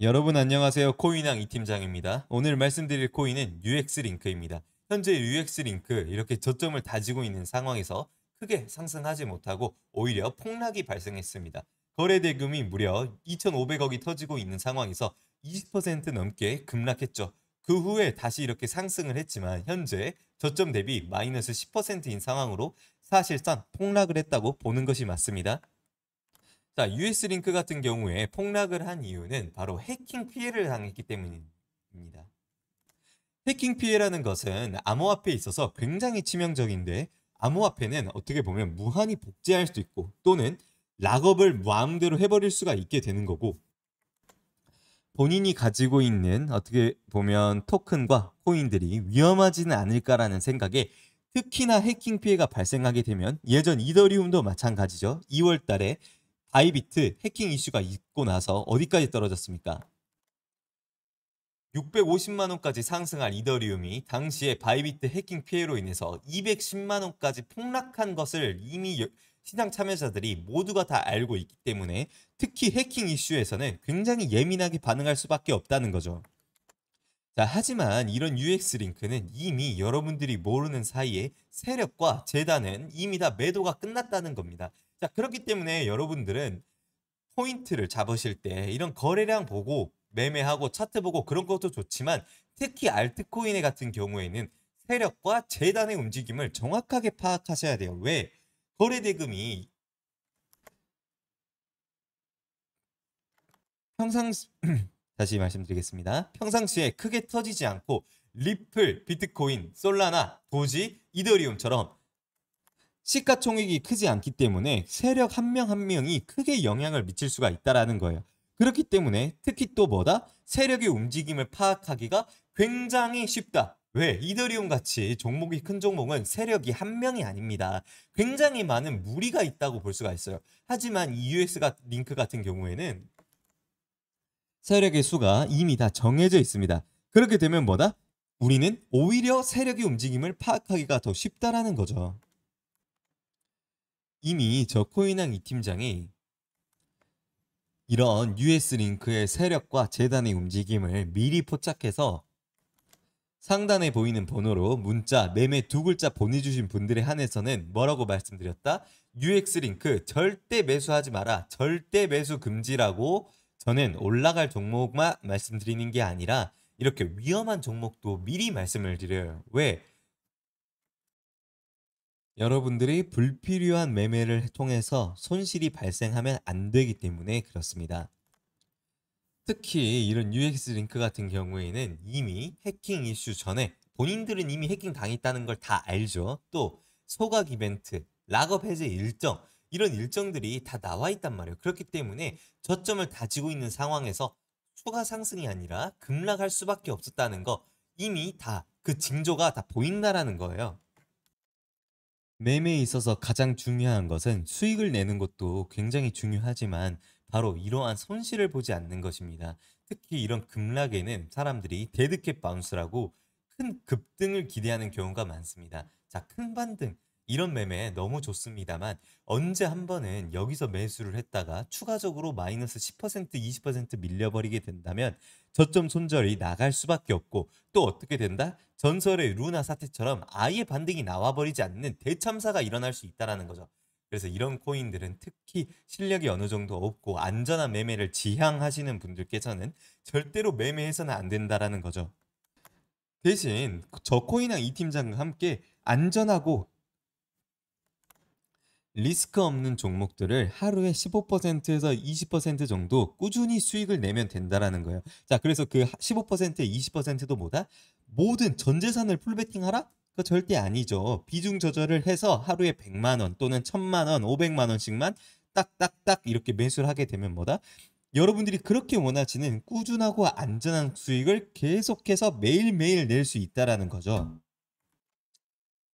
여러분 안녕하세요. 코인왕 이팀장입니다. 오늘 말씀드릴 코인은 UX링크입니다. 현재 UX링크 이렇게 저점을 다지고 있는 상황에서 크게 상승하지 못하고 오히려 폭락이 발생했습니다. 거래 대금이 무려 2,500억이 터지고 있는 상황에서 20% 넘게 급락했죠. 그 후에 다시 이렇게 상승을 했지만 현재 저점 대비 마이너스 10%인 상황으로 사실상 폭락을 했다고 보는 것이 맞습니다. 자, US링크 같은 경우에 폭락을 한 이유는 바로 해킹 피해를 당했기 때문입니다. 해킹 피해라는 것은 암호화폐에 있어서 굉장히 치명적인데 암호화폐는 어떻게 보면 무한히 복제할 수 있고 또는 락업을 마음대로 해버릴 수가 있게 되는 거고 본인이 가지고 있는 어떻게 보면 토큰과 코인들이 위험하지는 않을까라는 생각에 특히나 해킹 피해가 발생하게 되면 예전 이더리움도 마찬가지죠. 2월 달에 바이비트 해킹 이슈가 있고 나서 어디까지 떨어졌습니까? 650만 원까지 상승한 이더리움이 당시에 바이비트 해킹 피해로 인해서 210만 원까지 폭락한 것을 이미 시장 참여자들이 모두가 다 알고 있기 때문에 특히 해킹 이슈에서는 굉장히 예민하게 반응할 수밖에 없다는 거죠. 자, 하지만 이런 UX링크는 이미 여러분들이 모르는 사이에 세력과 재단은 이미 다 매도가 끝났다는 겁니다. 자, 그렇기 때문에 여러분들은 포인트를 잡으실 때 이런 거래량 보고 매매하고 차트 보고 그런 것도 좋지만 특히 알트코인 같은 경우에는 세력과 재단의 움직임을 정확하게 파악하셔야 돼요. 왜? 거래 대금이 평상시 다시 말씀드리겠습니다. 평상시에 크게 터지지 않고 리플, 비트코인, 솔라나, 도지, 이더리움처럼 시가총액이 크지 않기 때문에 세력 한 명 한 명이 크게 영향을 미칠 수가 있다는 거예요. 그렇기 때문에 특히 또 뭐다? 세력의 움직임을 파악하기가 굉장히 쉽다. 왜? 이더리움 같이 종목이 큰 종목은 세력이 한 명이 아닙니다. 굉장히 많은 무리가 있다고 볼 수가 있어요. 하지만 이 US 링크 같은 경우에는 세력의 수가 이미 다 정해져 있습니다. 그렇게 되면 뭐다? 우리는 오히려 세력의 움직임을 파악하기가 더 쉽다라는 거죠. 이미 저 코인왕 이 팀장이 이런 US링크의 세력과 재단의 움직임을 미리 포착해서 상단에 보이는 번호로 문자 매매 두 글자 보내주신 분들에 한해서는 뭐라고 말씀드렸다? UX링크 절대 매수하지 마라. 절대 매수 금지라고 저는 올라갈 종목만 말씀드리는 게 아니라 이렇게 위험한 종목도 미리 말씀을 드려요. 왜? 여러분들이 불필요한 매매를 통해서 손실이 발생하면 안 되기 때문에 그렇습니다. 특히 이런 UX링크 같은 경우에는 이미 해킹 이슈 전에 본인들은 이미 해킹 당했다는 걸 다 알죠. 또 소각 이벤트, 락업 해제 일정 이런 일정들이 다 나와 있단 말이에요. 그렇기 때문에 저점을 다지고 있는 상황에서 추가 상승이 아니라 급락할 수밖에 없었다는 거 이미 다 그 징조가 다 보인다라는 거예요. 매매에 있어서 가장 중요한 것은 수익을 내는 것도 굉장히 중요하지만 바로 이러한 손실을 보지 않는 것입니다. 특히 이런 급락에는 사람들이 데드캣 바운스라고 큰 급등을 기대하는 경우가 많습니다. 자, 큰 반등 이런 매매 너무 좋습니다만 언제 한 번은 여기서 매수를 했다가 추가적으로 마이너스 10% 20% 밀려버리게 된다면 저점 손절이 나갈 수밖에 없고 또 어떻게 된다? 전설의 루나 사태처럼 아예 반등이 나와버리지 않는 대참사가 일어날 수 있다는 거죠. 그래서 이런 코인들은 특히 실력이 어느 정도 없고 안전한 매매를 지향하시는 분들께서는 절대로 매매해서는 안 된다는 거죠. 대신 저 코인왕 이 팀장과 함께 안전하고 리스크 없는 종목들을 하루에 15%에서 20% 정도 꾸준히 수익을 내면 된다는 거예요. 자, 그래서 그 15%, 20%도 뭐다? 모든 전 재산을 풀베팅하라? 그거 절대 아니죠. 비중 조절을 해서 하루에 100만 원 또는 1000만 원, 500만 원씩만 딱딱딱 이렇게 매수를 하게 되면 뭐다? 여러분들이 그렇게 원하시는 꾸준하고 안전한 수익을 계속해서 매일매일 낼 수 있다는 거죠.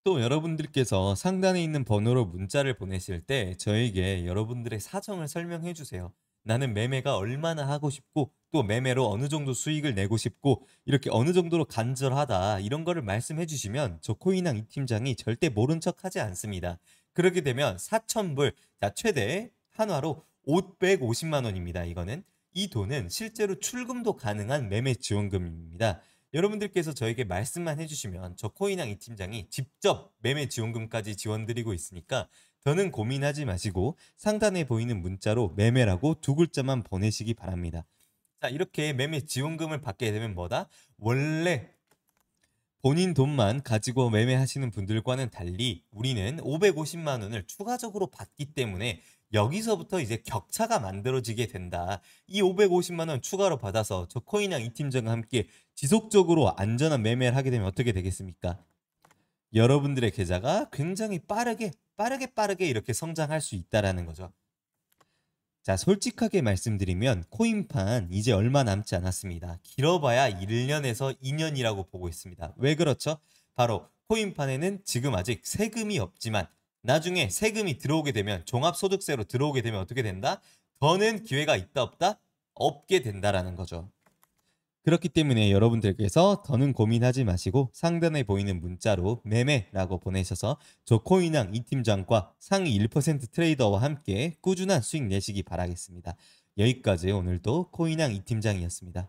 또 여러분들께서 상단에 있는 번호로 문자를 보내실 때 저에게 여러분들의 사정을 설명해 주세요. 나는 매매가 얼마나 하고 싶고 또 매매로 어느 정도 수익을 내고 싶고 이렇게 어느 정도로 간절하다 이런 거를 말씀해 주시면 저 코인왕 이 팀장이 절대 모른 척 하지 않습니다. 그렇게 되면 4,000불, 자 최대 한화로 550만 원입니다. 이거는 이 돈은 실제로 출금도 가능한 매매 지원금입니다. 여러분들께서 저에게 말씀만 해주시면 저 코인왕 이 팀장이 직접 매매 지원금까지 지원드리고 있으니까 더는 고민하지 마시고 상단에 보이는 문자로 매매라고 두 글자만 보내시기 바랍니다. 자, 이렇게 매매 지원금을 받게 되면 뭐다? 원래 본인 돈만 가지고 매매하시는 분들과는 달리 우리는 550만 원을 추가적으로 받기 때문에 여기서부터 이제 격차가 만들어지게 된다. 이 550만 원 추가로 받아서 저 코인왕 이 팀장과 함께 지속적으로 안전한 매매를 하게 되면 어떻게 되겠습니까? 여러분들의 계좌가 굉장히 빠르게 이렇게 성장할 수 있다라는 거죠. 자, 솔직하게 말씀드리면 코인판 이제 얼마 남지 않았습니다. 길어봐야 1년에서 2년이라고 보고 있습니다. 왜 그렇죠? 바로 코인판에는 지금 아직 세금이 없지만 나중에 세금이 들어오게 되면 종합소득세로 들어오게 되면 어떻게 된다? 더는 기회가 있다 없다? 없게 된다라는 거죠. 그렇기 때문에 여러분들께서 더는 고민하지 마시고 상단에 보이는 문자로 매매라고 보내셔서 저 코인왕 이 팀장과 상위 1% 트레이더와 함께 꾸준한 수익 내시기 바라겠습니다. 여기까지 오늘도 코인왕 이 팀장이었습니다.